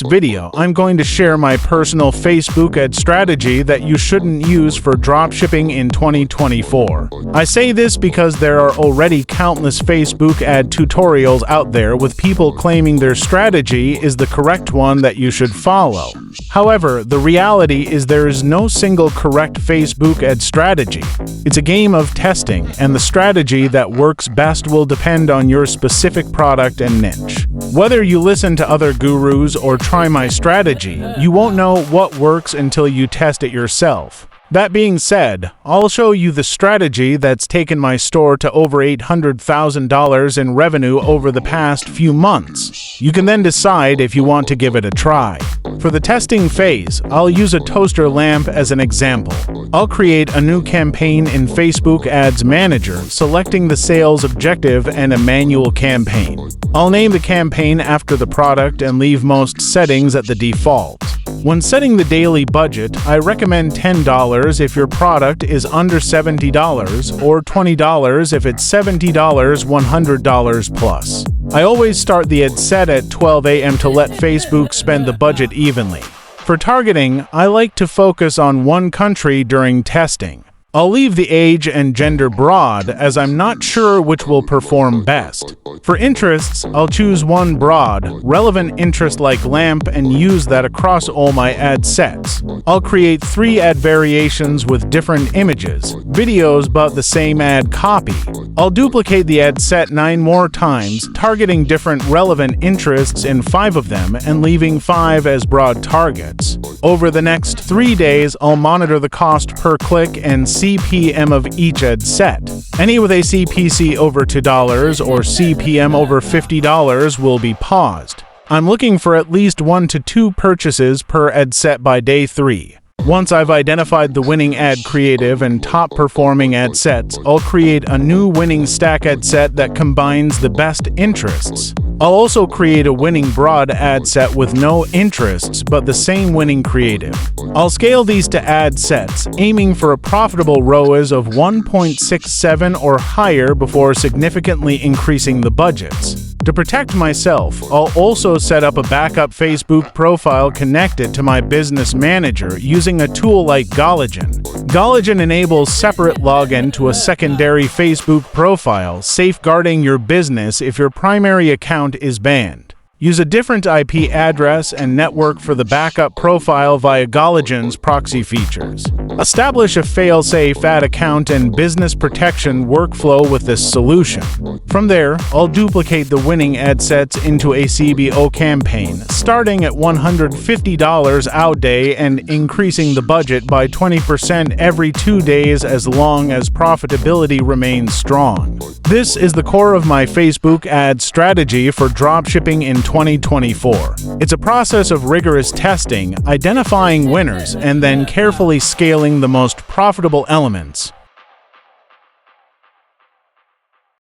video, I'm going to share my personal Facebook ad strategy that you shouldn't use for dropshipping in 2024. I say this because there are already countless Facebook ad tutorials out there with people claiming their strategy is the correct one that you should follow. However, the reality is there is no single correct Facebook ad strategy. It's a game of testing, and the strategy that works best will depend on your specific product and niche. Whether you listen to other gurus or try my strategy, you won't know what works until you test it yourself. That being said, I'll show you the strategy that's taken my store to over $800,000 in revenue over the past few months. You can then decide if you want to give it a try. For the testing phase, I'll use a toaster lamp as an example. I'll create a new campaign in Facebook Ads Manager, selecting the sales objective and a manual campaign. I'll name the campaign after the product and leave most settings at the default. When setting the daily budget, I recommend $10 if your product is under $70 or $20 if it's $70, $100 plus. I always start the ad set at 12 a.m. to let Facebook spend the budget evenly. For targeting, I like to focus on one country during testing. I'll leave the age and gender broad as I'm not sure which will perform best. For interests, I'll choose one broad, relevant interest like lamp and use that across all my ad sets. I'll create 3 ad variations with different images, videos but the same ad copy. I'll duplicate the ad set 9 more times, targeting different relevant interests in 5 of them and leaving 5 as broad targets. Over the next 3 days, I'll monitor the cost per click and CPM of each ad set. Any with a CPC over $2 or CPM over $50 will be paused. I'm looking for at least 1 to 2 purchases per ad set by day 3. Once I've identified the winning ad creative and top-performing ad sets, I'll create a new winning stack ad set that combines the best interests. I'll also create a winning broad ad set with no interests but the same winning creative. I'll scale these to ad sets, aiming for a profitable ROAS of 1.67 or higher before significantly increasing the budgets. To protect myself, I'll also set up a backup Facebook profile connected to my business manager using a tool like GoLogin. GoLogin enables separate login to a secondary Facebook profile, safeguarding your business if your primary account is banned. Use a different IP address and network for the backup profile via GoLogin's proxy features. Establish a fail-safe ad account and business protection workflow with this solution. From there, I'll duplicate the winning ad sets into a CBO campaign, starting at $150 out day and increasing the budget by 20% every 2 days as long as profitability remains strong. This is the core of my Facebook ad strategy for dropshipping in 2024. It's a process of rigorous testing, identifying winners, and then carefully scaling the most profitable elements.